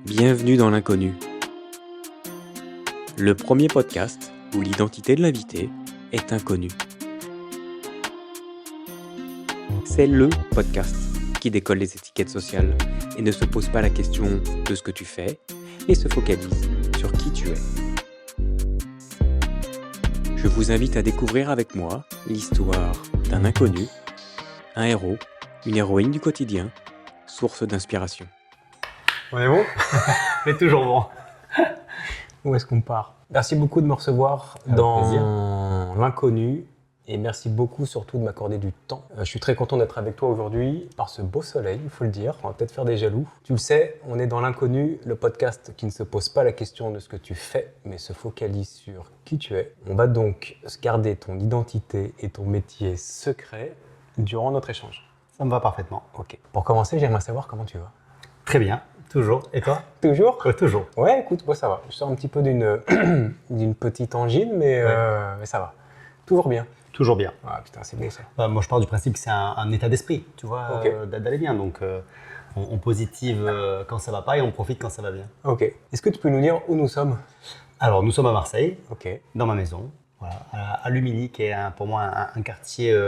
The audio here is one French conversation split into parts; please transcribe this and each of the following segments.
Bienvenue dans l'inconnu. Le premier podcast où l'identité de l'invité est inconnue. C'est le podcast qui décolle les étiquettes sociales et ne se pose pas la question de ce que tu fais et se focalise sur qui tu es. Je vous invite à découvrir avec moi l'histoire d'un inconnu, un héros, une héroïne du quotidien, source d'inspiration. On est bon? Mais toujours bon. Où est-ce qu'on part? Merci beaucoup de me recevoir dans l'inconnu et merci beaucoup surtout de m'accorder du temps. Je suis très content d'être avec toi aujourd'hui par ce beau soleil, il faut le dire. On va peut-être faire des jaloux. Tu le sais, on est dans l'inconnu, le podcast qui ne se pose pas la question de ce que tu fais, mais se focalise sur qui tu es. On va donc garder ton identité et ton métier secret durant notre échange. Ça me va parfaitement. Ok. Pour commencer, j'aimerais savoir comment tu vas. Très bien, toujours. Et toi? Toujours? Toujours. Ouais, écoute, moi ça va. Je sors un petit peu d'une petite angine, mais ça va. Toujours bien. Toujours bien. Ah putain, c'est beau ça. Moi, je pars du principe que c'est un état d'esprit, tu vois, Ok. d'aller bien. Donc, on positive quand ça va pas et on profite quand ça va bien. Ok. Est-ce que tu peux nous dire où nous sommes? Alors, nous sommes à Marseille, Ok. dans ma maison, voilà, à Lumilly, qui est pour moi un quartier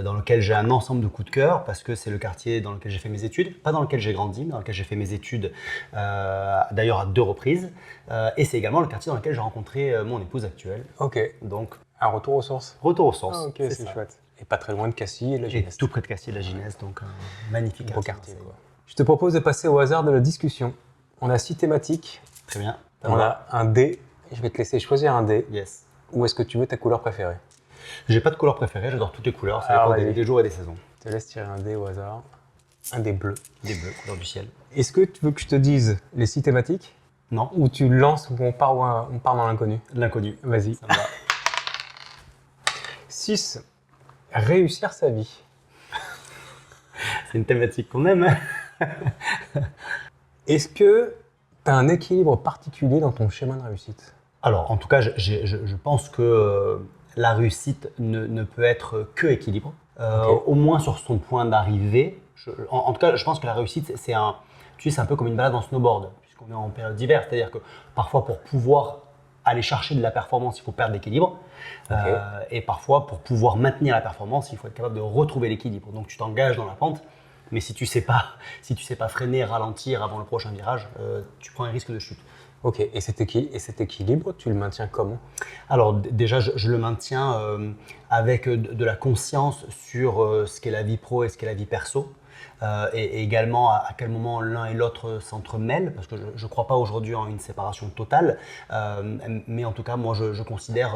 dans lequel j'ai un ensemble de coups de cœur, parce que c'est le quartier dans lequel j'ai fait mes études, pas dans lequel j'ai grandi, mais dans lequel j'ai fait mes études, d'ailleurs à 2 reprises. Et c'est également le quartier dans lequel j'ai rencontré mon épouse actuelle. Ok. Donc, Un retour aux sources. retour aux sources. Ah, ok, c'est ça. chouette. Et pas très loin de Cassis et de la Et Gineste. tout près de Cassis de la Gineste, donc un magnifique Beau quartier, Marseille. quoi. Je te propose de passer au hasard de la discussion. On a 6 thématiques. Très bien. On a un dé. Je vais te laisser choisir un dé. Yes. Où est-ce que tu veux ta couleur préférée? J'ai pas de couleur préférée, j'adore toutes les couleurs, ça Alors, dépend vas-y. des jours et des saisons. Je te laisse tirer un dé au hasard. Un dé bleu. Des bleus, couleur du ciel. Est-ce que tu veux que je te dise les 6 thématiques? Non, Ou tu lances ou on part dans l'inconnu? l'inconnu. Vas-y. Ça me va. 6. Réussir sa vie. C'est une thématique qu'on aime. Est-ce que tu as un équilibre particulier dans ton schéma de réussite? Alors, en tout cas, je pense que la réussite ne peut être que équilibre. Ok. Au moins sur son point d'arrivée. En tout cas, je pense que la réussite, c'est un peu comme une balade en snowboard, puisqu'on est en période d'hiver. C'est-à-dire que parfois, pour pouvoir aller chercher de la performance, il faut perdre l'équilibre. Ok. Et parfois, pour pouvoir maintenir la performance, il faut être capable de retrouver l'équilibre. Donc, tu t'engages dans la pente, mais si tu sais pas freiner, ralentir avant le prochain virage, tu prends un risque de chute. Ok, et cet équilibre, tu le maintiens comment? Alors déjà, je le maintiens avec de la conscience sur ce qu'est la vie pro et ce qu'est la vie perso. Et également à quel moment l'un et l'autre s'entremêlent, parce que je ne crois pas aujourd'hui en une séparation totale. Mais en tout cas, moi, je considère...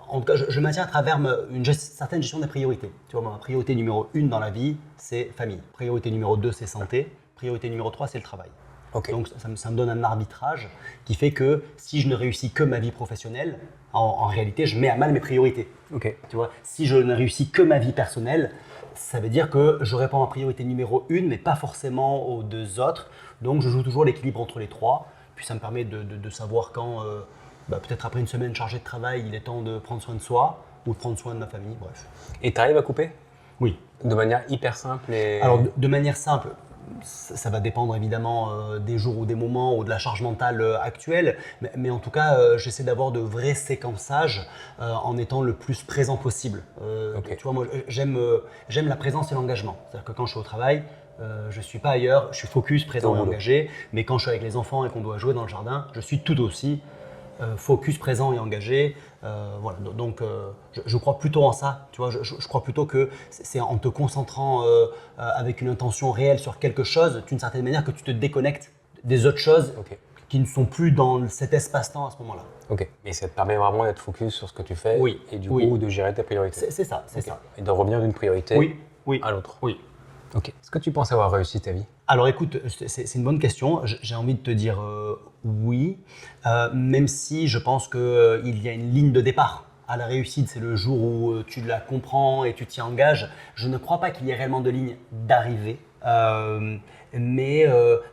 en tout cas, je maintiens à travers une certaine gestion des priorités. Tu vois, ma priorité numéro 1 dans la vie, c'est famille. Priorité numéro 2, c'est santé. Priorité numéro 3, c'est le travail. Ok. Donc ça me donne un arbitrage qui fait que si je ne réussis que ma vie professionnelle, en réalité, je mets à mal mes priorités. Ok. Tu vois, si je ne réussis que ma vie personnelle, ça veut dire que je réponds à priorité numéro 1, mais pas forcément aux 2 autres. Donc je joue toujours l'équilibre entre les 3. Puis ça me permet de savoir quand, peut-être après une semaine chargée de travail, il est temps de prendre soin de soi ou de prendre soin de ma famille, bref. Et tu arrives à couper? Oui. De manière hyper simple et... Alors de manière simple, ça va dépendre évidemment des jours ou des moments ou de la charge mentale actuelle, mais en tout cas, j'essaie d'avoir de vrais séquençages en étant le plus présent possible. Ok. Tu vois, moi, j'aime la présence et l'engagement. C'est-à-dire que quand je suis au travail, je ne suis pas ailleurs, je suis focus, présent et engagé, mais quand je suis avec les enfants et qu'on doit jouer dans le jardin, je suis tout aussi focus, présent et engagé. Voilà. Donc, je crois plutôt en ça. Tu vois, je crois plutôt que c'est en te concentrant avec une intention réelle sur quelque chose, d'une certaine manière, que tu te déconnectes des autres choses Ok. qui ne sont plus dans cet espace-temps à ce moment-là. Ok. Et ça te permet vraiment d'être focus sur ce que tu fais Oui. et du Oui. coup de gérer tes priorités. C'est ça, c'est Ok. ça. Et de revenir d'une priorité Oui. à l'autre. Oui. Ok. Est-ce que tu penses avoir réussi ta vie? Alors écoute, c'est une bonne question. J'ai envie de te dire oui, même si je pense qu'il y a une ligne de départ à la réussite. C'est le jour où tu la comprends et tu t'y engages. Je ne crois pas qu'il y ait réellement de ligne d'arrivée. Mais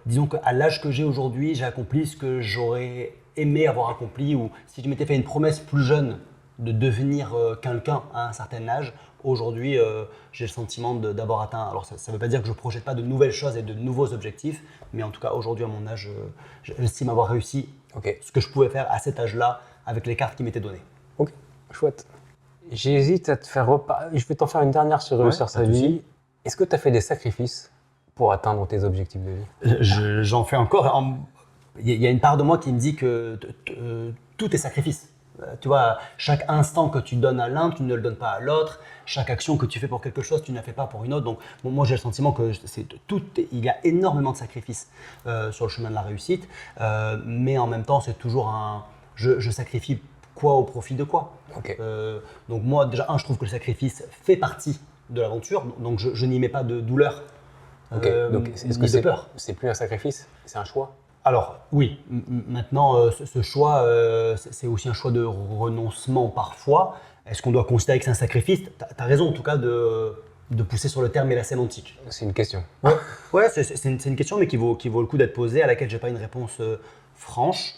disons qu'à l'âge que j'ai aujourd'hui, j'ai accompli ce que j'aurais aimé avoir accompli. Ou si je m'étais fait une promesse plus jeune devenir quelqu'un à un certain âge. Aujourd'hui, j'ai le sentiment d'avoir atteint. Alors, ça ne veut pas dire que je ne projette pas de nouvelles choses et de nouveaux objectifs, mais en tout cas, aujourd'hui, à mon âge, j'estime avoir réussi ce que je pouvais faire à cet âge-là avec les cartes qui m'étaient données. Ok, chouette. J'hésite à te faire Je vais t'en faire une dernière sur réussir sa vie. Est-ce que tu as fait des sacrifices pour atteindre tes objectifs de vie? J'en fais encore. Il y a une part de moi qui me dit que tout est sacrifice. Tu vois, chaque instant que tu donnes à l'un, tu ne le donnes pas à l'autre. Chaque action que tu fais pour quelque chose, tu ne la fais pas pour une autre. Donc, moi, j'ai le sentiment que il y a énormément de sacrifices sur le chemin de la réussite. Mais en même temps, c'est toujours je sacrifie quoi au profit de quoi. Donc, moi, déjà, je trouve que le sacrifice fait partie de l'aventure. Donc, je n'y mets pas de douleur. Donc, est-ce que de peur. C'est plus un sacrifice, c'est un choix? Alors oui, maintenant ce choix, c'est aussi un choix de renoncement parfois. Est-ce qu'on doit considérer que c'est un sacrifice? Tu as raison en tout cas de pousser sur le terme et la sémantique. C'est une question. Ouais, c'est une question mais qui vaut le coup d'être posée, à laquelle je n'ai pas une réponse franche.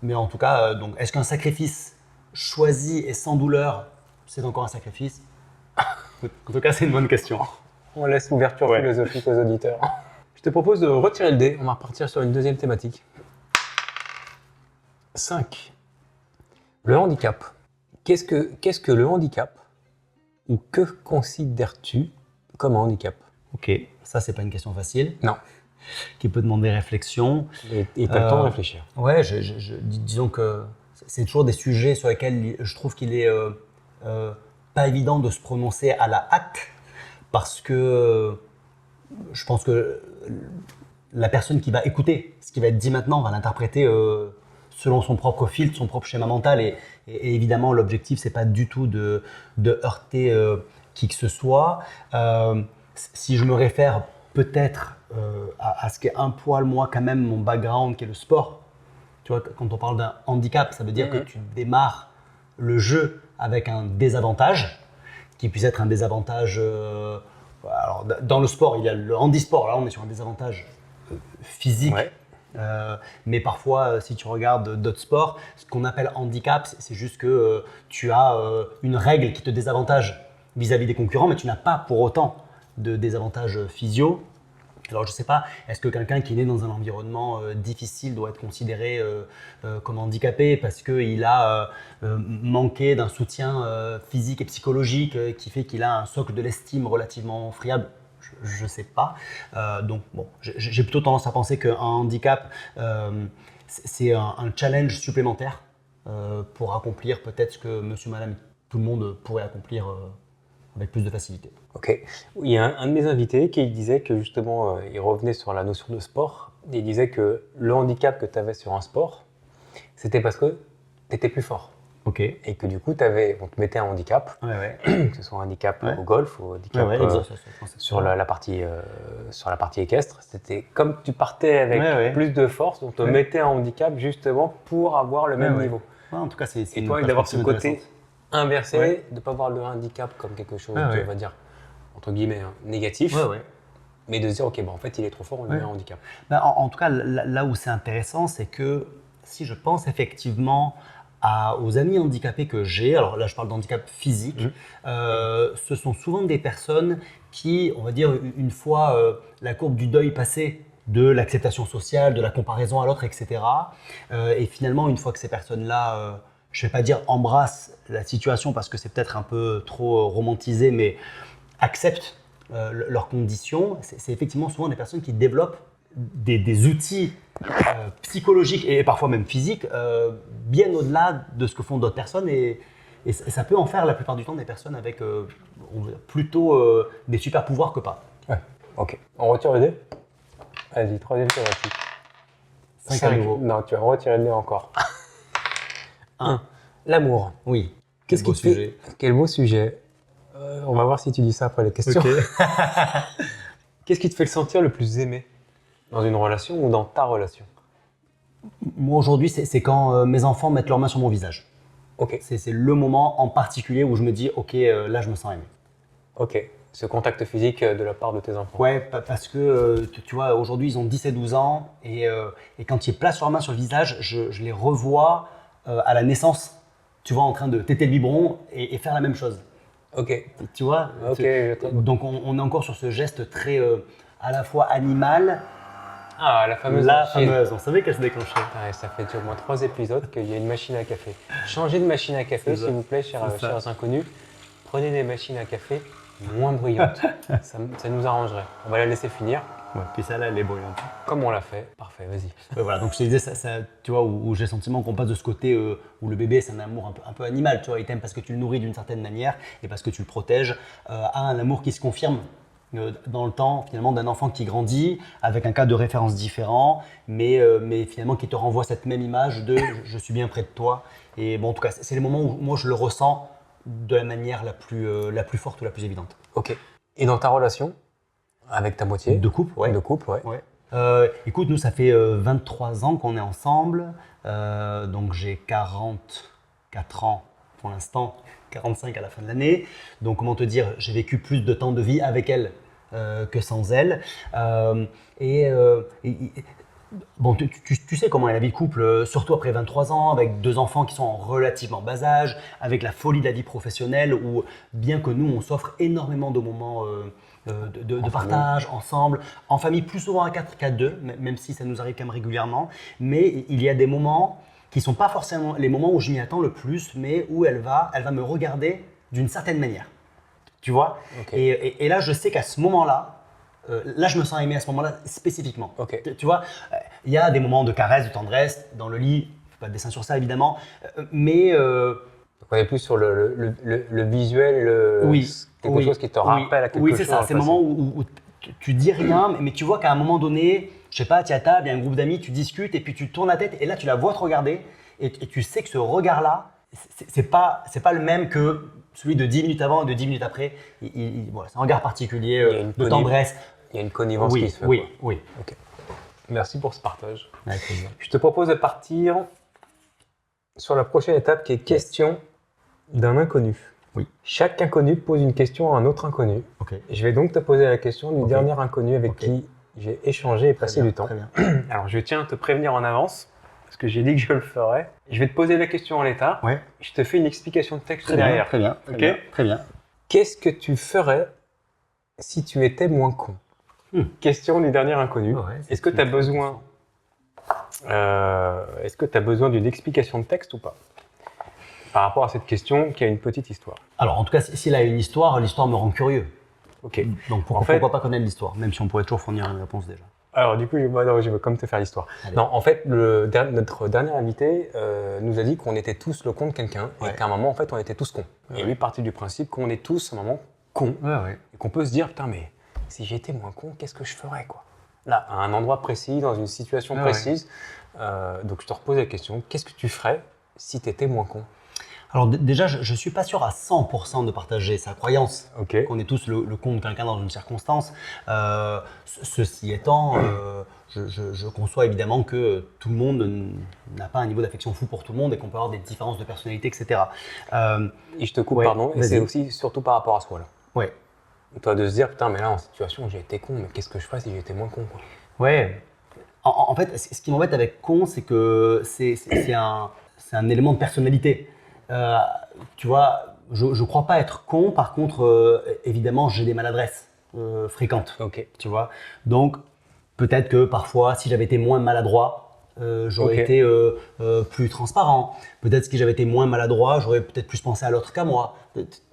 Mais en tout cas, donc, est-ce qu'un sacrifice choisi et sans douleur, c'est encore un sacrifice? En tout cas, c'est une bonne question. On laisse l'ouverture philosophique aux auditeurs. Je te propose de retirer le dé. On va repartir sur une deuxième thématique. 5. Le handicap. Qu'est-ce que le handicap, ou que considères-tu comme un handicap? Ok, ça c'est pas une question facile. Non. Qui peut demander réflexion. Et tu as le temps de réfléchir. Ouais, disons que c'est toujours des sujets sur lesquels je trouve qu'il est pas évident de se prononcer à la hâte, parce que je pense que la personne qui va écouter ce qui va être dit maintenant va l'interpréter selon son propre filtre, son propre schéma mental. Et évidemment, l'objectif, c'est pas du tout de heurter qui que ce soit. Si je me réfère peut-être à ce qui est un poil, moi, quand même, mon background, qui est le sport. Tu vois, quand on parle d'un handicap, ça veut dire que tu démarres le jeu avec un désavantage, qui puisse être un désavantage... alors, dans le sport, il y a le handisport. Là, on est sur un désavantage physique. Mais parfois, si tu regardes d'autres sports, ce qu'on appelle handicap, c'est juste que tu as une règle qui te désavantage vis-à-vis des concurrents, mais tu n'as pas pour autant de désavantage physio. Alors, je ne sais pas, est-ce que quelqu'un qui est né dans un environnement difficile doit être considéré comme handicapé parce qu'il a manqué d'un soutien physique et psychologique qui fait qu'il a un socle de l'estime relativement friable? Je ne sais pas. Donc, bon, j'ai plutôt tendance à penser qu'un handicap, c'est un challenge supplémentaire pour accomplir peut-être ce que monsieur, madame, tout le monde pourrait accomplir avec plus de facilité. Ok. Il y a un de mes invités qui disait que justement, il revenait sur la notion de sport. Il disait que le handicap que tu avais sur un sport, c'était parce que tu étais plus fort. Ok. Et que du coup, on te mettait un handicap, que ce soit un handicap au golf ou un handicap sur la partie équestre. C'était comme tu partais avec plus de force, on te mettait un handicap justement pour avoir le même niveau. En tout cas, c'est et toi, d'avoir ce côté inversé, de ne pas voir le handicap comme quelque chose, on va dire, entre guillemets, négatif, mais de se dire, ok, en fait, il est trop fort, on lui met un handicap. En tout cas, là où c'est intéressant, c'est que si je pense effectivement aux amis handicapés que j'ai, alors là je parle d'handicap physique, ce sont souvent des personnes qui, on va dire, une fois la courbe du deuil passée, de l'acceptation sociale, de la comparaison à l'autre, etc. Et finalement, une fois que ces personnes-là, je ne vais pas dire embrassent la situation parce que c'est peut-être un peu trop romantisé, mais acceptent leurs conditions, c'est effectivement souvent des personnes qui développent des outils psychologiques et parfois même physiques bien au-delà de ce que font d'autres personnes, et ça peut en faire la plupart du temps des personnes avec plutôt des super pouvoirs que pas. Ok, on retire le dé. Vas-y, troisième thématique. 5 à nouveau. Non, tu vas retirer le dé encore. 1. L'amour. Oui. Qu'est-ce qui te fait... Quel beau sujet. On va voir si tu dis ça après les questions. Qu'est-ce qui te fait le sentir le plus aimé dans une relation ou dans ta relation? Moi aujourd'hui, c'est quand mes enfants mettent leurs mains sur mon visage. Ok. C'est le moment en particulier où je me dis, ok, là je me sens aimé. Ok. Ce contact physique de la part de tes enfants. Ouais, parce que tu vois, aujourd'hui ils ont 10 et 12 ans et quand ils placent leurs mains sur le visage, je les revois à la naissance. tu vois, en train de téter le biberon et faire la même chose. Ok. Tu vois Ok. Donc on est encore sur ce geste très à la fois animal. Ah, la fameuse La machine. fameuse, on savait qu'elle se déclenchait. Ouais, ça fait au moins 3 épisodes qu'il y a une machine à café. Changez de machine à café, C'est ça. s'il vous plaît, chers C'est ça. inconnus. Prenez des machines à café moins bruyantes. ça nous arrangerait. On va la laisser finir, Ouais, puis celle-là, elle est bruyante. comme on l'a fait. Parfait, vas-y. Voilà, donc je te disais, tu vois, où j'ai le sentiment qu'on passe de ce côté où le bébé, c'est un amour un peu animal, tu vois, il t'aime parce que tu le nourris d'une certaine manière et parce que tu le protèges, à un amour qui se confirme dans le temps, finalement, d'un enfant qui grandit, avec un cadre de référence différent, mais finalement qui te renvoie cette même image de « je suis bien près de toi ». Et bon, en tout cas, c'est les moments où moi, je le ressens de la manière la plus forte ou la plus évidente. Ok. Et dans ta relation avec ta moitié De couple, ouais. De couple, ouais. Ouais. Écoute, nous, ça fait 23 ans qu'on est ensemble. Donc, j'ai 44 ans pour l'instant, 45 à la fin de l'année. Donc, comment te dire, j'ai vécu plus de temps de vie avec elle que sans elle. Bon, tu sais comment est la vie de couple, surtout après 23 ans, avec 2 enfants qui sont en relativement bas âge, avec la folie de la vie professionnelle, où bien que nous, on s'offre énormément de moments de partage ensemble, en famille plus souvent à 4 qu'à 2, même si ça nous arrive quand même régulièrement. Mais il y a des moments qui ne sont pas forcément les moments où je m'y attends le plus, mais où elle va me regarder d'une certaine manière. Tu vois? Okay. Et là, je sais qu'à ce moment-là, là, je me sens aimé à ce moment-là spécifiquement. Okay. Tu vois, il y a des moments de caresse, de tendresse dans le lit, pas de dessin sur ça évidemment, mais donc on est plus sur le visuel, quelque chose qui te rappelle à quelque chose. Oui, c'est ça. C'est le moment où tu dis rien, mais tu vois qu'à un moment donné, je sais pas, tu es à table, il y a un groupe d'amis, tu discutes et puis tu tournes la tête et là tu la vois te regarder et tu sais que ce regard-là, c'est pas le même que celui de 10 minutes avant et de 10 minutes après. Voilà, c'est un regard particulier de tendresse. Il y a une connivence qui se fait. Oui. Okay. Merci pour ce partage. Avec plaisir. Je te propose de partir sur la prochaine étape qui est question d'un inconnu. Oui. Chaque inconnu pose une question à un autre inconnu. Okay. Je vais donc te poser la question du dernier inconnu avec qui j'ai échangé et passé du temps. Très bien. Alors je tiens à te prévenir en avance, parce que j'ai dit que je le ferais. Je vais te poser la question en l'état. Ouais. Je te fais une explication de texte Très derrière. Très bien. Très bien. Qu'est-ce que tu ferais si tu étais moins con? Question du dernier inconnu. Ouais, Est-ce que tu as besoin d'une explication de texte ou pas? Par rapport à cette question qui a une petite histoire. Alors en tout cas, s'il a une histoire, l'histoire me rend curieux. Ok. Donc pourquoi pas connaître l'histoire, même si on pourrait toujours fournir une réponse déjà. Alors du coup, je veux comme te faire l'histoire. Allez. Non, en fait, notre dernier invité nous a dit qu'on était tous le con de quelqu'un et qu'à un moment, en fait, on était tous cons. Et lui partit du principe qu'on est tous à un moment cons et qu'on peut se dire, putain, mais si j'étais moins con, qu'est-ce que je ferais, quoi? Là, à un endroit précis, dans une situation précise. Donc je te repose la question, qu'est-ce que tu ferais si tu étais moins con? Alors déjà, je ne suis pas sûr à 100% de partager sa croyance qu'on est tous le con de quelqu'un dans une circonstance. Ceci étant, je conçois évidemment que tout le monde n'a pas un niveau d'affection fou pour tout le monde et qu'on peut avoir des différences de personnalité, etc. Et je te coupe, pardon, et c'est aussi surtout par rapport à soi, là. Ouais. Toi, de se dire, putain, mais là, en situation, j'ai été con, mais qu'est-ce que je ferais si j'étais moins con, quoi? Ouais. En fait, ce qui m'embête avec con, c'est que c'est un élément de personnalité. Tu vois, je crois pas être con. Par contre, évidemment, j'ai des maladresses fréquentes. Tu vois. Donc, peut-être que parfois, si j'avais été moins maladroit, j'aurais été plus transparent. Peut-être que si j'avais été moins maladroit, j'aurais peut-être plus pensé à l'autre qu'à moi.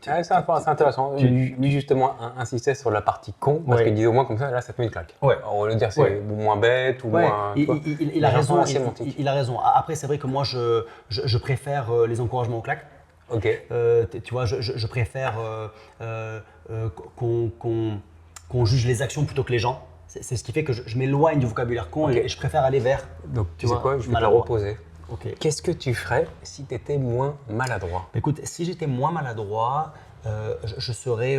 C'est intéressant. Lui, justement, insistait sur la partie con, parce qu'il disait au moins comme ça, là, ça te met une claque. On va dire c'est moins bête ou moins. Il a raison. Il a raison. Après, c'est vrai que moi, je préfère les encouragements aux claques. Tu vois, je préfère qu'on juge les actions plutôt que les gens. C'est ce qui fait que je m'éloigne du vocabulaire con et je préfère aller vers. Donc, tu sais quoi, je vais te le reposer. Qu'est-ce que tu ferais si tu étais moins maladroit? Écoute, si j'étais moins maladroit, je serais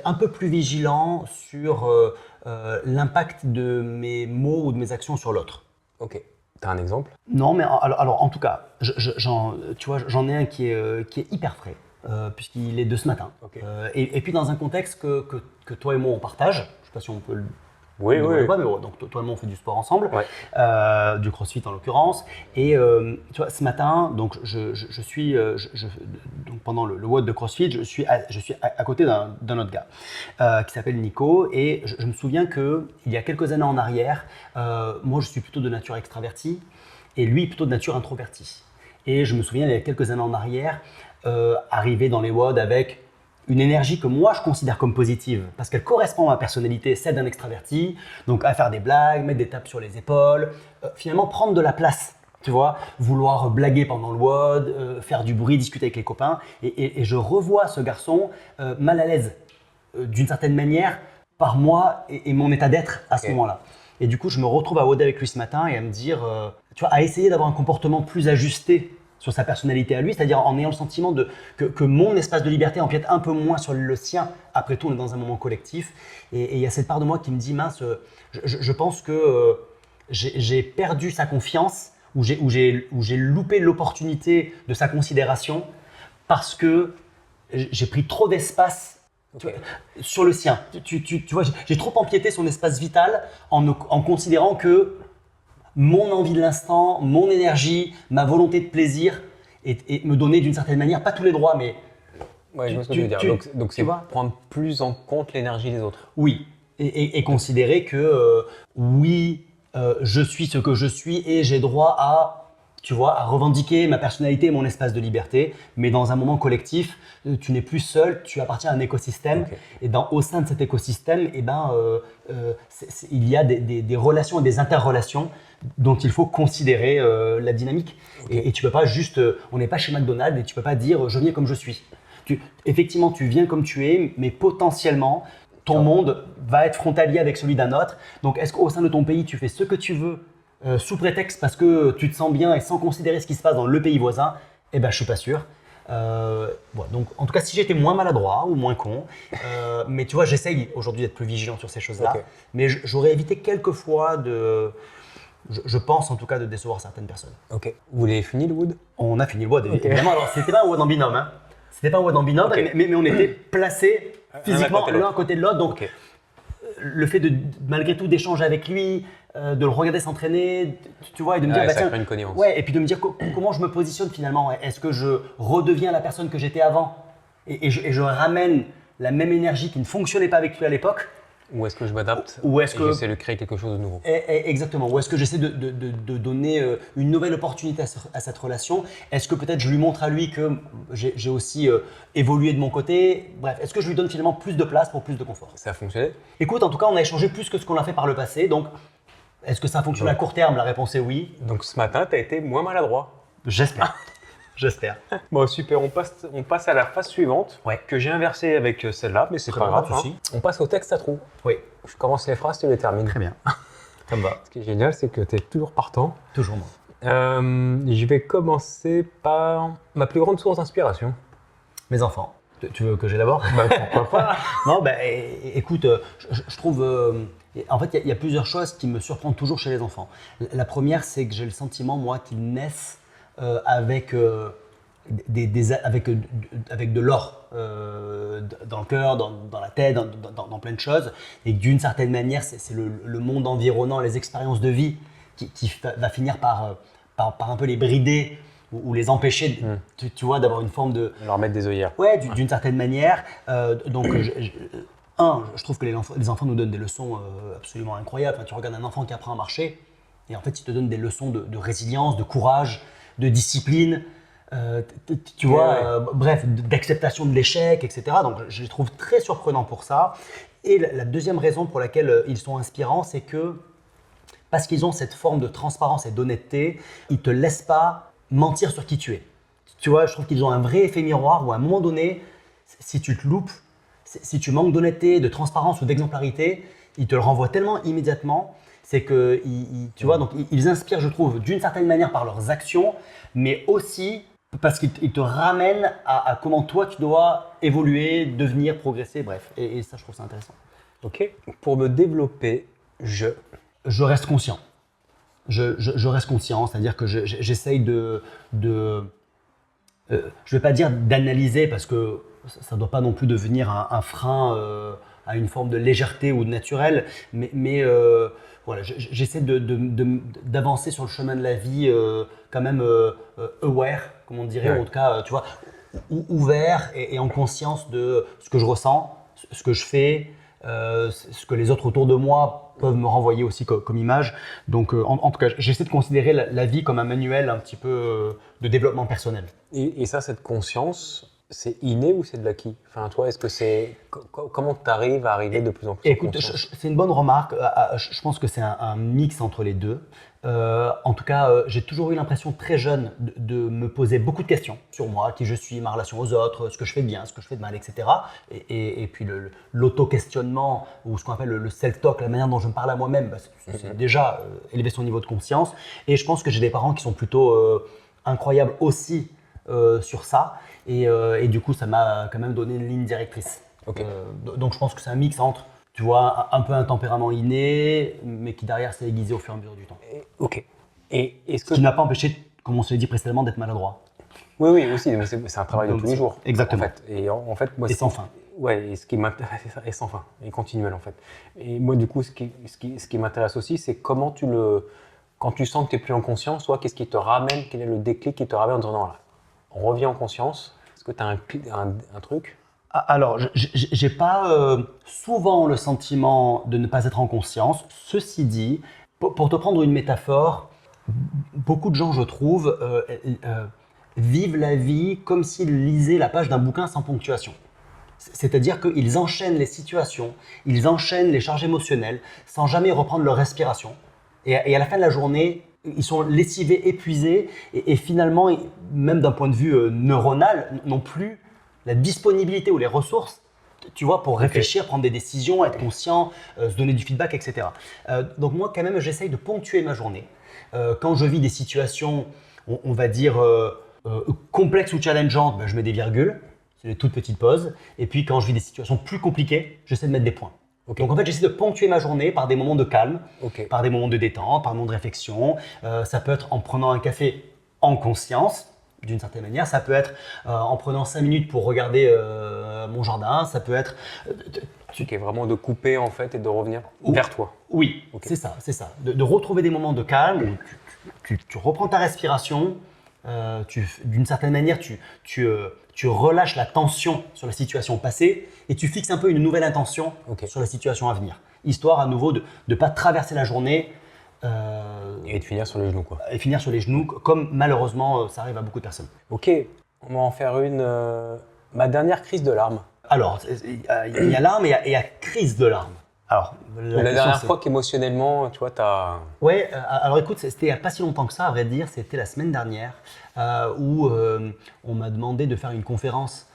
un peu plus vigilant sur l'impact de mes mots ou de mes actions sur l'autre. Ok. Tu as un exemple? Non, mais alors en tout cas, tu vois, j'en ai un qui est hyper frais. Puisqu'il est de ce matin. Et puis dans un contexte que toi et moi on partage, je ne sais pas si on peut Oui, oui. Ouais, mais bon, donc toi et moi on fait du sport ensemble, Ouais. du CrossFit en l'occurrence. Et tu vois, ce matin, donc donc pendant le WOD de CrossFit, je suis à côté d'un autre gars qui s'appelle Nico. Et je me souviens que il y a quelques années en arrière, moi je suis plutôt de nature extravertie et lui plutôt de nature introvertie. Et je me souviens il y a quelques années en arrière, arriver dans les WOD avec une énergie que moi je considère comme positive parce qu'elle correspond à ma personnalité, celle d'un extraverti, donc à faire des blagues, mettre des tapes sur les épaules, finalement prendre de la place, tu vois, vouloir blaguer pendant le WOD, faire du bruit, discuter avec les copains, et je revois ce garçon mal à l'aise d'une certaine manière par moi et mon état d'être à ce moment-là. Et du coup, je me retrouve à WOD avec lui ce matin et à me dire, tu vois, à essayer d'avoir un comportement plus ajusté sur sa personnalité à lui, c'est-à-dire en ayant le sentiment que mon espace de liberté empiète un peu moins sur le sien. Après tout, on est dans un moment collectif. Et il y a cette part de moi qui me dit, mince, je pense que j'ai perdu sa confiance ou j'ai loupé l'opportunité de sa considération parce que j'ai pris trop d'espace sur le sien. Tu vois, j'ai trop empiété son espace vital en considérant que mon envie de l'instant, mon énergie, ma volonté de plaisir et me donner d'une certaine manière, pas tous les droits, mais… Ouais, je vois ce que tu veux dire. Donc c'est prendre plus en compte l'énergie des autres. Oui, et considérer que je suis ce que je suis et j'ai droit à revendiquer ma personnalité et mon espace de liberté, mais dans un moment collectif, tu n'es plus seul, tu appartiens à un écosystème. Okay. Et au sein de cet écosystème, il y a des relations et des interrelations dont il faut considérer la dynamique. Okay. Et tu peux pas juste, on n'est pas chez McDonald's et tu peux pas dire je viens comme je suis. Effectivement, tu viens comme tu es, mais potentiellement, ton monde va être frontalier avec celui d'un autre. Donc, est-ce qu'au sein de ton pays, tu fais ce que tu veux sous prétexte parce que tu te sens bien et sans considérer ce qui se passe dans le pays voisin? Eh ben, je suis pas sûr. Donc, en tout cas, si j'étais moins maladroit ou moins con, mais tu vois, j'essaye aujourd'hui d'être plus vigilant sur ces choses-là. Okay. Mais j'aurais évité quelques fois je pense en tout cas de décevoir certaines personnes. Ok. Vous l'avez fini le WOD? On a fini le WOD, évidemment. Alors, c'était pas un WOD en binôme, hein. C'était pas un WOD en binôme, okay. mais on était placés physiquement l'un à côté de l'autre. Donc, okay. Le fait malgré tout d'échanger avec lui, de le regarder s'entraîner, tu vois, et de me dire, ça crée une connivence. Ouais, et puis de me dire comment je me positionne finalement. Est-ce que je redeviens la personne que j'étais avant et je ramène la même énergie qui ne fonctionnait pas avec lui à l'époque? Ou est-ce que je m'adapte et j'essaie de créer quelque chose de nouveau? Exactement. Ou est-ce que j'essaie de donner une nouvelle opportunité à cette relation? Est-ce que peut-être je lui montre à lui que j'ai aussi évolué de mon côté? Bref, est-ce que je lui donne finalement plus de place pour plus de confort? Ça a fonctionné? Écoute, en tout cas, on a échangé plus que ce qu'on a fait par le passé. Donc, est-ce que ça fonctionne à court terme? La réponse est oui. Donc, ce matin, tu as été moins maladroit? J'espère. J'espère. Bon, super, on passe à la phase suivante que j'ai inversée avec celle-là, mais c'est pas grave. Hein. On passe au texte à trous. Oui. Je commence les phrases, tu les termines. Très bien. Ça me va. Ce qui est génial, c'est que tu es toujours partant. Toujours moi. Je vais commencer par ma plus grande source d'inspiration. Mes enfants. Tu veux que j'élabore? Pourquoi pas? Non, écoute, je trouve… en fait, il y a plusieurs choses qui me surprennent toujours chez les enfants. La première, c'est que j'ai le sentiment, moi, qu'ils naissent avec de l'or dans le cœur, dans la tête, dans plein de choses, et d'une certaine manière, c'est le monde environnant, les expériences de vie qui va finir par un peu les brider ou les empêcher, tu vois, d'avoir une forme de… Leur mettre des œillères. Ouais, d'une certaine manière. Donc, je trouve que les enfants nous donnent des leçons absolument incroyables. Enfin, tu regardes un enfant qui apprend à marcher, et en fait, il te donne des leçons de résilience, de courage, de discipline, tu vois, bref, d'acceptation de l'échec, etc. Donc, je les trouve très surprenants pour ça. Et la deuxième raison pour laquelle ils sont inspirants, c'est que parce qu'ils ont cette forme de transparence et d'honnêteté, ils ne te laissent pas mentir sur qui tu es. Tu vois, je trouve qu'ils ont un vrai effet miroir où à un moment donné, si tu te loupes, si tu manques d'honnêteté, de transparence ou d'exemplarité, ils te le renvoient tellement immédiatement. C'est que, tu vois, donc ils inspirent, je trouve, d'une certaine manière par leurs actions, mais aussi parce qu'ils te ramènent à comment toi tu dois évoluer, devenir, progresser, bref. Et ça, je trouve ça intéressant. Ok. Pour me développer, je reste conscient. Je reste conscient, c'est-à-dire que j'essaye je vais pas dire d'analyser parce que ça ne doit pas non plus devenir un frein à une forme de légèreté ou de naturel, mais voilà, j'essaie d'avancer sur le chemin de la vie quand même aware, comme on dirait, Ouais. ou en tout cas, tu vois, ouvert et en conscience de ce que je ressens, ce que je fais, ce que les autres autour de moi peuvent me renvoyer aussi comme image. Donc, en tout cas, j'essaie de considérer la vie comme un manuel un petit peu de développement personnel. Et ça, cette conscience, c'est inné ou c'est de l'acquis? Enfin, toi, est-ce que c'est comment tu arrives à arriver de plus en plus en Écoute, conscience? c'est une bonne remarque. Je pense que c'est un mix entre les deux. En tout cas, j'ai toujours eu l'impression très jeune de me poser beaucoup de questions sur moi, qui je suis, ma relation aux autres, ce que je fais de bien, ce que je fais de mal, etc. Et puis l'auto-questionnement ou ce qu'on appelle le self-talk, la manière dont je me parle à moi-même, c'est déjà élever son niveau de conscience. Et je pense que j'ai des parents qui sont plutôt incroyables aussi sur ça. Et du coup, ça m'a quand même donné une ligne directrice. Ok. Donc je pense que c'est un mix entre, tu vois, un peu un tempérament inné, mais qui derrière s'est aiguisé au fur et à mesure du temps. Ok. Et est-ce Ce que qui n'a pas empêché, comme on se l'a dit précédemment, d'être maladroit. oui, oui, aussi, mais c'est un travail de Donc, tous les jours. exactement. En fait. Et en fait, moi, Et sans fin. Ouais, et ce qui m'intéresse, et sans fin, et continuel en fait. Et moi, du coup, ce qui m'intéresse aussi, c'est comment quand tu sens que tu n'es plus en conscience, toi, qu'est-ce qui te ramène, quel est le déclic qui te ramène en disant non, là, on revient en conscience. Est-ce que tu as un truc? Alors, j'ai pas souvent le sentiment de ne pas être en conscience. Ceci dit, pour te prendre une métaphore, beaucoup de gens, je trouve, vivent la vie comme s'ils lisaient la page d'un bouquin sans ponctuation. C'est-à-dire qu'ils enchaînent les situations, ils enchaînent les charges émotionnelles sans jamais reprendre leur respiration. Et à la fin de la journée, ils sont lessivés, épuisés et finalement, même d'un point de vue neuronal, n'ont plus la disponibilité ou les ressources, tu vois, pour réfléchir, prendre des décisions, être conscient, se donner du feedback, etc. Donc moi, quand même, j'essaye de ponctuer ma journée. Quand je vis des situations, on va dire, complexes ou challengeantes, ben, je mets des virgules, c'est des toutes petites pauses. Et puis quand je vis des situations plus compliquées, j'essaie de mettre des points. Ok. Donc en fait, j'essaie de ponctuer ma journée par des moments de calme, Ok. par des moments de détente, par des moments de réflexion. Ça peut être en prenant un café en conscience, d'une certaine manière. Ça peut être en prenant 5 minutes pour regarder mon jardin. Ça peut être… Ok, vraiment de couper en fait et de revenir vers toi. Oui, Ok. c'est ça, c'est ça. De retrouver des moments de calme où tu reprends ta respiration. D'une certaine manière, tu relâches la tension sur la situation passée et tu fixes un peu une nouvelle intention sur la situation à venir. Histoire à nouveau de ne pas traverser la journée Et de finir sur les genoux, quoi. et finir sur les genoux, comme malheureusement ça arrive à beaucoup de personnes. Ok, on va en faire une. Ma dernière crise de larmes. Alors, il y a larmes et il y a crise de larmes. Alors, La dernière fois qu'émotionnellement, tu vois, t'as. Ouais, alors écoute, c'était il n'y a pas si longtemps que ça, à vrai dire, c'était la semaine dernière où on m'a demandé de faire une conférence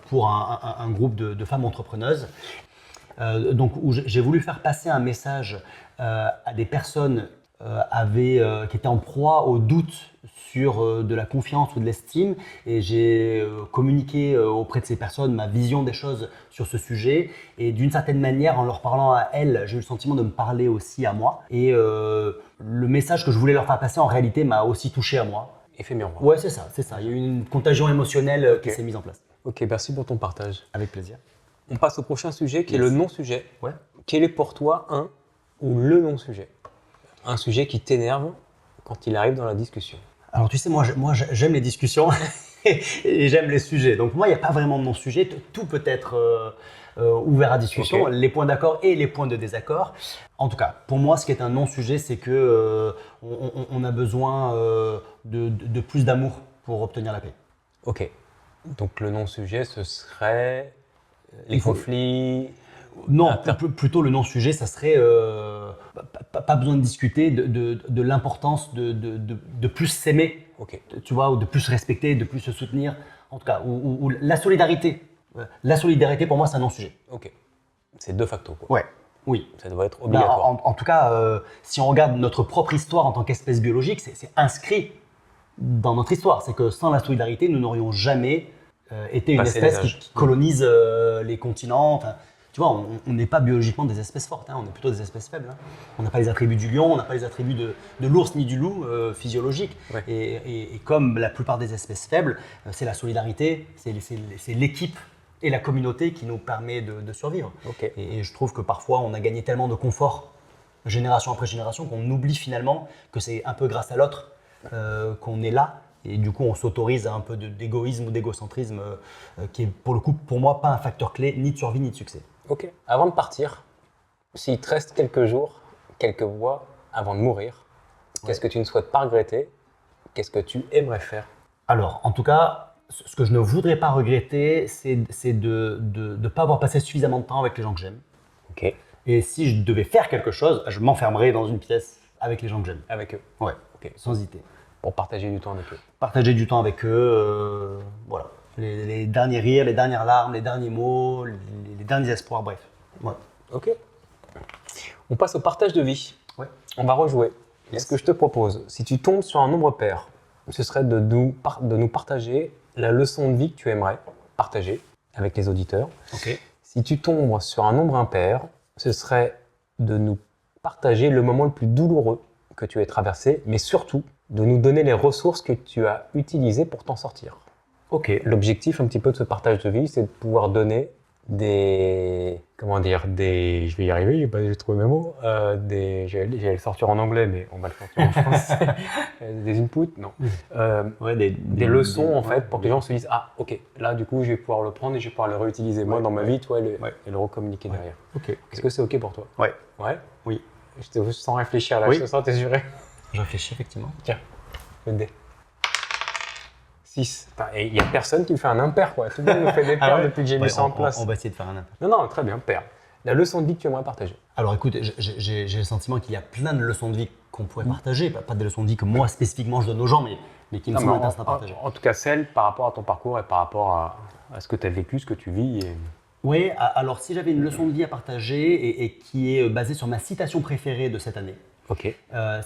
pour un groupe de femmes entrepreneuses. Donc, où j'ai voulu faire passer un message à des personnes qui étaient en proie au doute sur de la confiance ou de l'estime, et j'ai communiqué auprès de ces personnes ma vision des choses sur ce sujet, et d'une certaine manière, en leur parlant à elles, j'ai eu le sentiment de me parler aussi à moi, et le message que je voulais leur faire passer en réalité m'a aussi touché à moi. Effet miroir. Ouais, c'est ça, c'est ça. Il y a eu une contagion émotionnelle qui s'est mise en place. Ok, merci pour ton partage. Avec plaisir. On passe au prochain sujet qui est Yes. le non-sujet. Ouais. Quel est pour toi un ou le non-sujet? Un sujet qui t'énerve quand il arrive dans la discussion. Alors tu sais, moi j'aime les discussions et j'aime les sujets. Donc pour moi, il n'y a pas vraiment de non-sujet. Tout peut être ouvert à discussion, Ok. les points d'accord et les points de désaccord. En tout cas, pour moi, ce qui est un non-sujet, c'est que on a besoin de plus d'amour pour obtenir la paix. Ok. Donc le non-sujet, ce serait les Il faut- conflits. Non, Attends. plutôt le non-sujet, ça serait pas besoin de discuter de l'importance de plus s'aimer, Ok. tu vois, ou de plus se respecter, de plus se soutenir, en tout cas, ou la solidarité. La solidarité, pour moi, c'est un non-sujet. Ok. C'est de facto, quoi. Ouais, oui. Ça devrait être Bah, obligatoire. en tout cas, si on regarde notre propre histoire en tant qu'espèce biologique, c'est inscrit dans notre histoire. C'est que sans la solidarité, nous n'aurions jamais été une Passer les espèce âges. qui colonise les continents. Enfin, tu vois, on n'est pas biologiquement des espèces fortes, hein, on est plutôt des espèces faibles. Hein. On n'a pas les attributs du lion, on n'a pas les attributs de l'ours ni du loup physiologiques. Ouais. Et comme la plupart des espèces faibles, c'est la solidarité, c'est l'équipe et la communauté qui nous permet de survivre. Ok. Et je trouve que parfois, on a gagné tellement de confort, génération après génération, qu'on oublie finalement que c'est un peu grâce à l'autre qu'on est là. Et du coup, on s'autorise à un peu d'égoïsme ou d'égocentrisme qui est pour le coup, pour moi, pas un facteur clé ni de survie ni de succès. Ok. Avant de partir, s'il te reste quelques jours, quelques mois avant de mourir, qu'est-ce que tu ne souhaites pas regretter? Qu'est-ce que tu aimerais faire? Alors, en tout cas, ce que je ne voudrais pas regretter, c'est de ne pas avoir passé suffisamment de temps avec les gens que j'aime. Ok. Et si je devais faire quelque chose, je m'enfermerais dans une pièce avec les gens que j'aime. Avec eux. Ouais, Ok. sans hésiter. Pour partager du temps avec eux. Partager du temps avec eux, voilà. Les derniers rires, les dernières larmes, les derniers mots, les derniers espoirs, bref. Voilà. Ok. On passe au partage de vie. Ouais. On va rejouer. Yes. Ce que je te propose, si tu tombes sur un nombre pair, ce serait de nous partager la leçon de vie que tu aimerais partager avec les auditeurs. Ok. Si tu tombes sur un nombre impair, ce serait de nous partager le moment le plus douloureux que tu aies traversé, mais surtout de nous donner les ressources que tu as utilisées pour t'en sortir. Ok. L'objectif un petit peu de ce partage de vie, c'est de pouvoir donner je vais y arriver, j'ai trouvé mes mots, j'allais le sortir en anglais, mais on va le sortir en français, des inputs, non. Ouais, Des leçons en fait, pour que les gens se disent, ah ok, là du coup je vais pouvoir le prendre et je vais pouvoir le réutiliser moi dans ma vie, toi, et le recommuniquer derrière. Ok. Est-ce que c'est ok pour toi? Ouais. Ouais? Oui. Je te sans réfléchir là, Oui. je te sens, t'es juré. Je réfléchis effectivement. Tiens, le dé. 6. Et il n'y a personne qui me fait un impair, quoi. Tout le monde me fait des paires depuis que j'ai mis ça en place. On va essayer de faire un impair. Non, très bien, paire. La leçon de vie que tu aimerais partager. Alors écoute, j'ai le sentiment qu'il y a plein de leçons de vie qu'on pourrait partager. Pas des leçons de vie que moi spécifiquement je donne aux gens, mais qui me semblent intéressantes à partager. En tout cas, celle par rapport à ton parcours et par rapport à ce que tu as vécu, ce que tu vis. Oui, alors si j'avais une leçon de vie à partager et qui est basée sur ma citation préférée de cette année, Ok.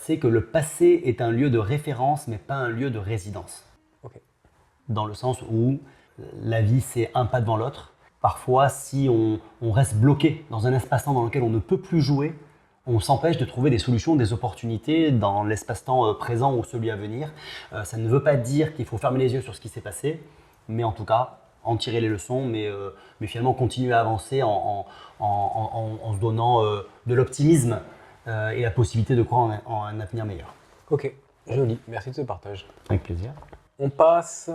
c'est que le passé est un lieu de référence, mais pas un lieu de résidence. Ok. Dans le sens où la vie, c'est un pas devant l'autre. Parfois, si on reste bloqué dans un espace-temps dans lequel on ne peut plus jouer, on s'empêche de trouver des solutions, des opportunités dans l'espace-temps présent ou celui à venir. Ça ne veut pas dire qu'il faut fermer les yeux sur ce qui s'est passé, mais en tout cas, en tirer les leçons, mais finalement continuer à avancer en se donnant de l'optimisme et la possibilité de croire en un avenir meilleur. Ok, joli. Merci de ce partage. Avec plaisir. On passe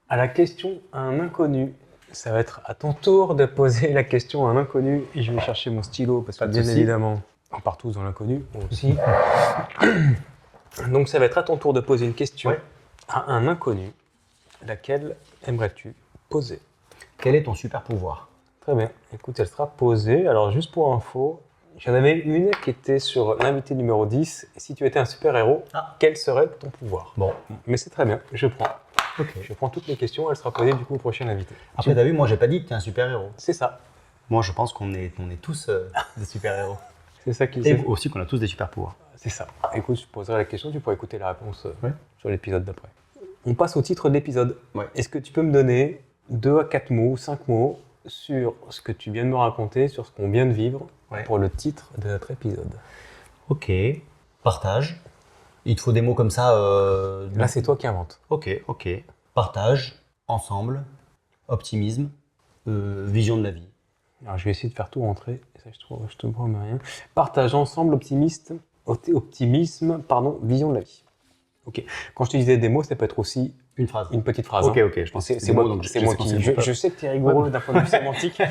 à la question à un inconnu. Ça va être à ton tour de poser la question à un inconnu. Et je vais chercher mon stylo parce que bien évidemment, on part tous dans l'inconnu, moi aussi. Donc ça va être à ton tour de poser une question à un inconnu. Laquelle aimerais-tu poser? Quel est ton super pouvoir? Très bien. Écoute, elle sera posée. Alors juste pour info, j'en avais une qui était sur l'invité numéro 10. Si tu étais un super-héros, quel serait ton pouvoir? Bon. Mais c'est très bien, je prends. Ok. Je prends toutes les questions, elle sera posée du coup au prochain invité. Après, t'as vu, moi, j'ai pas dit que t'es un super-héros. C'est ça. Moi, je pense qu'on est tous des super-héros. C'est ça qui Et aussi qu'on a tous des super-pouvoirs. C'est ça. Écoute, je poserai la question, tu pourras écouter la réponse sur l'épisode d'après. On passe au titre de l'épisode. Ouais. Est-ce que tu peux me donner 2 à 4 mots, 5 mots sur ce que tu viens de me raconter, sur ce qu'on vient de vivre pour le titre de notre épisode? Ok. Partage. Il te faut des mots comme ça. Là, c'est toi qui inventes. Ok. Partage, ensemble, optimisme, vision de la vie. Alors, je vais essayer de faire tout rentrer. Ça, je te promets rien. Partage, ensemble, optimisme, vision de la vie. Ok. Quand je te disais des mots, ça peut être aussi une phrase. Une petite phrase. Ok, je pense que c'est moi qui. Je sais que tu es rigoureux d'un point de vue sémantique.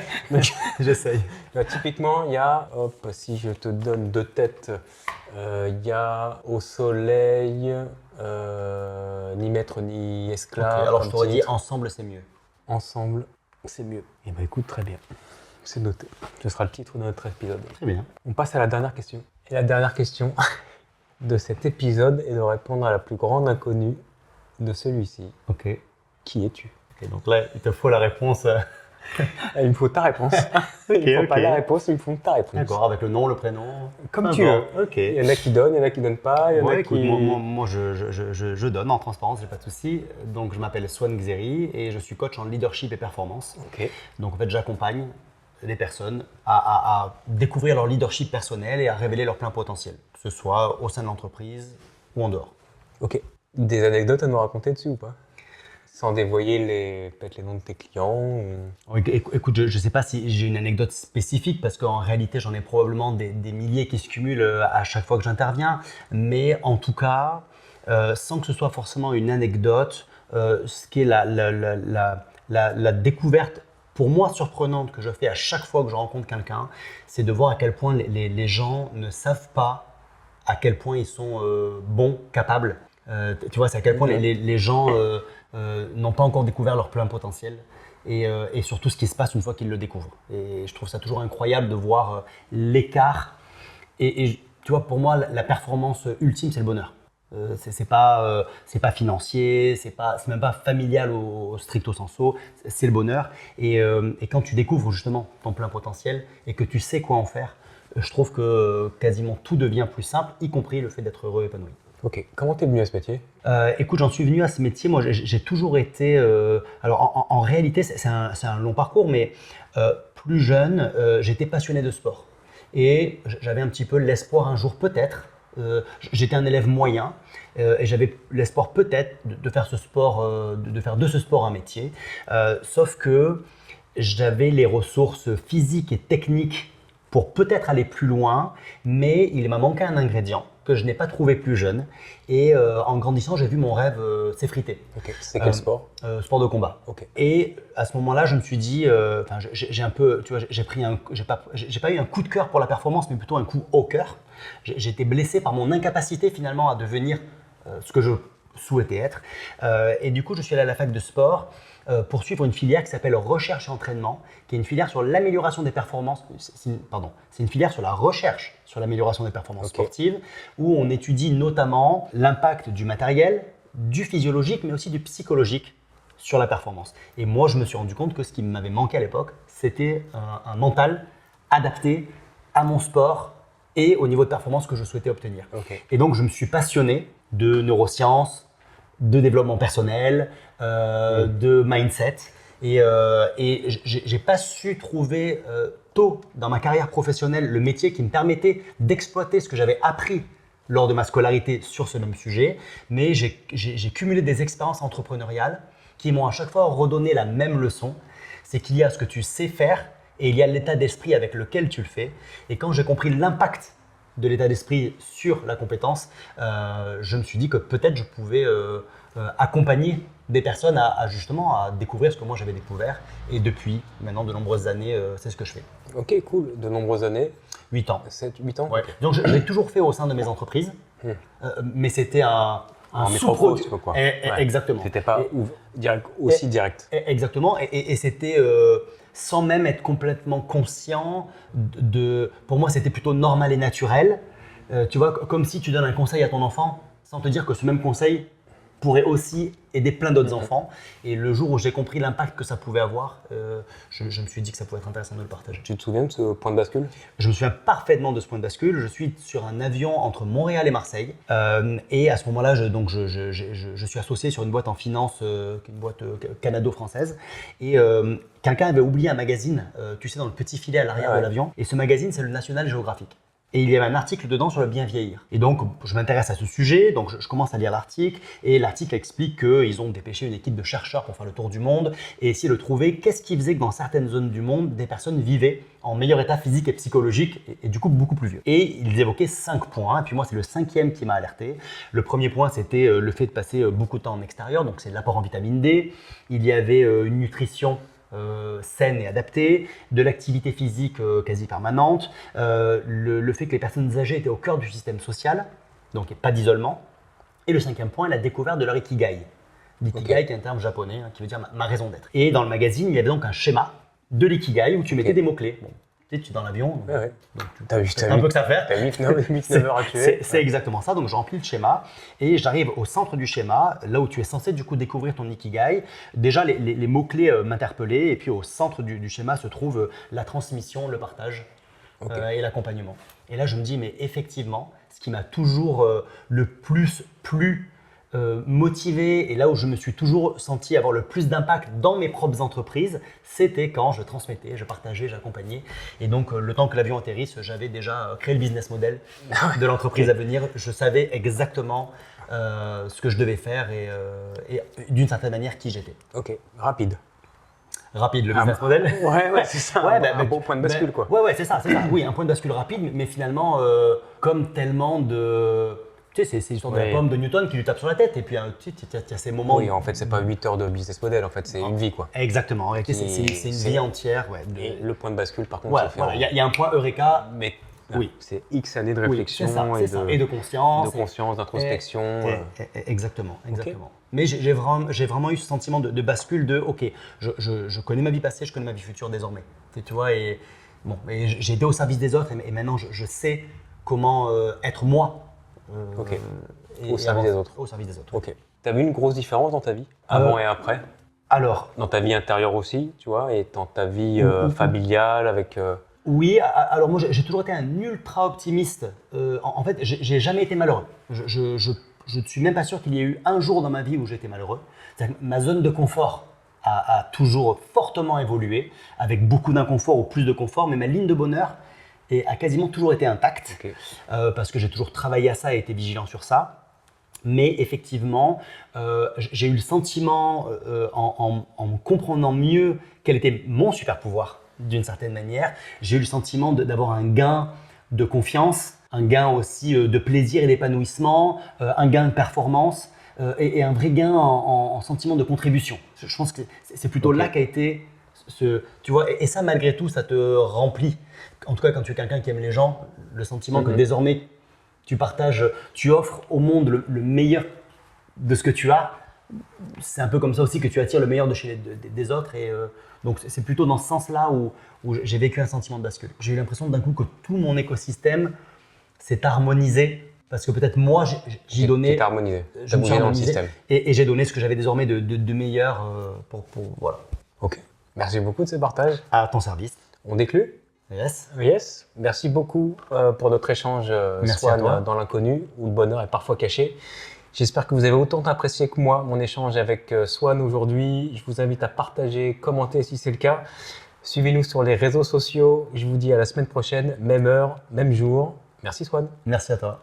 J'essaye. Typiquement, il y a, si je te donne 2 têtes, il y a au soleil, ni maître ni esclave. Okay, alors je t'aurais dit ensemble, c'est mieux. Ensemble, c'est mieux. Eh bien, écoute, très bien. C'est noté. Ce sera le titre de notre épisode. Très bien. On passe à la dernière question. Et la dernière question de cet épisode est de répondre à la plus grande inconnue de celui-ci. Ok. Qui es-tu? Okay, donc là, il te faut la réponse. Il me faut ta réponse. Il ne faut pas la réponse, il me faut ta réponse. D'accord, avec le nom, le prénom. Comme tu veux. Ok. Il y en a qui donnent, il y en a qui ne donnent pas. Moi, je donne en transparence, j'ai pas de souci. Donc, je m'appelle Swan Xeri et je suis coach en leadership et performance. Ok. Donc, en fait, j'accompagne les personnes à découvrir leur leadership personnel et à révéler leur plein potentiel, que ce soit au sein de l'entreprise ou en dehors. Ok. Des anecdotes à nous raconter dessus ou pas? Sans dévoyer peut-être les noms de tes clients Écoute, je ne sais pas si j'ai une anecdote spécifique parce qu'en réalité, j'en ai probablement des milliers qui se cumulent à chaque fois que j'interviens. Mais en tout cas, sans que ce soit forcément une anecdote, ce qui est la découverte pour moi surprenante que je fais à chaque fois que je rencontre quelqu'un, c'est de voir à quel point les gens ne savent pas à quel point ils sont bons, capables. Tu vois, c'est à quel point les gens n'ont pas encore découvert leur plein potentiel et surtout ce qui se passe une fois qu'ils le découvrent. Et je trouve ça toujours incroyable de voir l'écart. Et tu vois, pour moi, la performance ultime, c'est le bonheur. C'est pas financier, c'est même pas familial au stricto sensu, c'est le bonheur. Et quand tu découvres justement ton plein potentiel et que tu sais quoi en faire, je trouve que quasiment tout devient plus simple, y compris le fait d'être heureux et épanoui. Ok, comment t'es venu à ce métier? Écoute, j'en suis venu à ce métier. Moi, j'ai toujours été. Alors, en réalité, c'est un long parcours, mais plus jeune, j'étais passionné de sport. Et j'avais un petit peu l'espoir un jour, peut-être. J'étais un élève moyen et j'avais l'espoir, peut-être, de faire ce sport, de faire de ce sport un métier. Sauf que j'avais les ressources physiques et techniques pour peut-être aller plus loin, mais il m'a manqué un ingrédient que je n'ai pas trouvé plus jeune. Et en grandissant, j'ai vu mon rêve s'effriter. Ok, c'est quel sport? Sport de combat. Ok. Et à ce moment-là, je me suis dit, j'ai un peu, tu vois, j'ai pas eu un coup de cœur pour la performance, mais plutôt un coup au cœur. J'ai été blessé par mon incapacité finalement à devenir ce que je souhaitais être. Et du coup, je suis allé à la fac de sport pour suivre une filière qui s'appelle recherche et entraînement, qui est une filière sur l'amélioration des performances. C'est une filière sur la recherche sur l'amélioration des performances sportives, où on étudie notamment l'impact du matériel, du physiologique, mais aussi du psychologique sur la performance. Et moi, je me suis rendu compte que ce qui m'avait manqué à l'époque, c'était un mental adapté à mon sport et au niveau de performance que je souhaitais obtenir. Okay. Et donc, je me suis passionné de neurosciences, de développement personnel, de mindset. Et j'ai pas su trouver tôt dans ma carrière professionnelle le métier qui me permettait d'exploiter ce que j'avais appris lors de ma scolarité sur ce même sujet. Mais j'ai cumulé des expériences entrepreneuriales qui m'ont à chaque fois redonné la même leçon. C'est qu'il y a ce que tu sais faire et il y a l'état d'esprit avec lequel tu le fais. Et quand j'ai compris l'impact de l'état d'esprit sur la compétence, je me suis dit que peut-être je pouvais accompagner des personnes justement à découvrir ce que moi j'avais découvert. Et depuis maintenant de nombreuses années, c'est ce que je fais. Ok, cool. De nombreuses années? 8 ans. 8 ans? Ouais. Donc j'ai toujours fait au sein de mes entreprises, mais c'était un sous-produit. Quoi. Exactement. C'était pas aussi direct. Exactement. Et c'était sans même être complètement conscient pour moi, c'était plutôt normal et naturel. Tu vois, comme si tu donnes un conseil à ton enfant sans te dire que ce même conseil pourrait aussi aider plein d'autres enfants. Et le jour où j'ai compris l'impact que ça pouvait avoir, je me suis dit que ça pouvait être intéressant de le partager. Tu te souviens de ce point de bascule? Je me souviens parfaitement de ce point de bascule. Je suis sur un avion entre Montréal et Marseille. Et à ce moment-là, je suis associé sur une boîte en finance, une boîte canado-française. Et quelqu'un avait oublié un magazine, tu sais, dans le petit filet à l'arrière de l'avion. Et ce magazine, c'est le National Geographic. Et il y avait un article dedans sur le bien vieillir. Et donc, je m'intéresse à ce sujet, donc je commence à lire l'article. Et l'article explique qu'ils ont dépêché une équipe de chercheurs pour faire le tour du monde et essayer de trouver qu'est-ce qui faisait que dans certaines zones du monde, des personnes vivaient en meilleur état physique et psychologique et du coup beaucoup plus vieux. Et ils évoquaient 5 points. Et puis moi, c'est le 5e qui m'a alerté. Le premier point, c'était le fait de passer beaucoup de temps en extérieur. Donc, c'est l'apport en vitamine D. Il y avait une nutrition saine et adaptée, de l'activité physique quasi permanente, le fait que les personnes âgées étaient au cœur du système social, donc pas d'isolement. Et le 5e point, la découverte de leur ikigai. L'ikigai qui est un terme japonais qui veut dire ma raison d'être. Et dans le magazine, il y avait donc un schéma de l'ikigai où tu mettais des mots-clés. Bon, tu es dans l'avion, donc tu as un peu que ça à faire. Tu as 8-9 heures à tuer. C'est exactement ça, donc je remplis le schéma et j'arrive au centre du schéma, là où tu es censé du coup découvrir ton ikigai. Déjà, les mots-clés m'interpellaient et puis au centre du schéma se trouve la transmission, le partage et l'accompagnement. Et là, je me dis, mais effectivement, ce qui m'a toujours le plus plu motivé et là où je me suis toujours senti avoir le plus d'impact dans mes propres entreprises, c'était quand je transmettais, je partageais, j'accompagnais. Et donc, le temps que l'avion atterrisse, j'avais déjà créé le business model de l'entreprise à venir. Je savais exactement ce que je devais faire et d'une certaine manière qui j'étais. Ok, rapide. Rapide, le business model. Ouais, c'est ça. Un bon point de bascule, quoi. Ouais, c'est ça. Oui, un point de bascule rapide, mais finalement, comme tellement de. Tu sais, c'est l'histoire de la pomme de Newton qui lui tape sur la tête. Et puis, tu as ces moments. Oui, en fait, c'est pas 8 heures de business model, en fait, c'est une vie, quoi. Exactement. En réalité, c'est une vie entière. Ouais, Et le point de bascule, par contre, voilà, il y a un point Eureka. Mais oui. C'est X années de réflexion et de conscience. De conscience, d'introspection. Exactement. Okay. Mais j'ai vraiment eu ce sentiment de bascule de OK, je connais ma vie passée, je connais ma vie future désormais. Tu vois, et j'ai été au service des autres et maintenant je sais comment être moi. Au service des autres. Au service des autres. Ok. Tu as vu une grosse différence dans ta vie, avant et après? Alors. Dans ta vie intérieure aussi, tu vois, et dans ta vie familiale avec. Oui, alors moi j'ai toujours été un ultra optimiste. En fait, j'ai jamais été malheureux. Je ne suis même pas sûr qu'il y ait eu un jour dans ma vie où j'étais malheureux. Ma zone de confort a toujours fortement évolué, avec beaucoup d'inconfort ou plus de confort, mais ma ligne de bonheur a quasiment toujours été intacte, parce que j'ai toujours travaillé à ça et été vigilant sur ça. Mais effectivement, j'ai eu le sentiment, en comprenant mieux quel était mon super pouvoir, d'une certaine manière, j'ai eu le sentiment d'avoir un gain de confiance, un gain aussi de plaisir et d'épanouissement, un gain de performance et un vrai gain en sentiment de contribution. Je pense que c'est plutôt là qu'a été tu vois, et ça malgré tout, ça te remplit. En tout cas, quand tu es quelqu'un qui aime les gens, le sentiment que désormais tu partages, tu offres au monde le meilleur de ce que tu as, c'est un peu comme ça aussi que tu attires le meilleur des autres. Et donc c'est plutôt dans ce sens-là où j'ai vécu un sentiment de bascule. J'ai eu l'impression d'un coup que tout mon écosystème s'est harmonisé parce que peut-être moi j'y donnais. T'es harmonisé. Je me suis dans le harmonisé système. Et j'ai donné ce que j'avais désormais de meilleur pour voilà. Ok. Merci beaucoup de ce partage. À ton service. On déclue? Yes. Merci beaucoup pour notre échange, Swan, dans l'inconnu, où le bonheur est parfois caché. J'espère que vous avez autant apprécié que moi mon échange avec Swan aujourd'hui. Je vous invite à partager, commenter si c'est le cas. Suivez-nous sur les réseaux sociaux. Je vous dis à la semaine prochaine, même heure, même jour. Merci Swan. Merci à toi.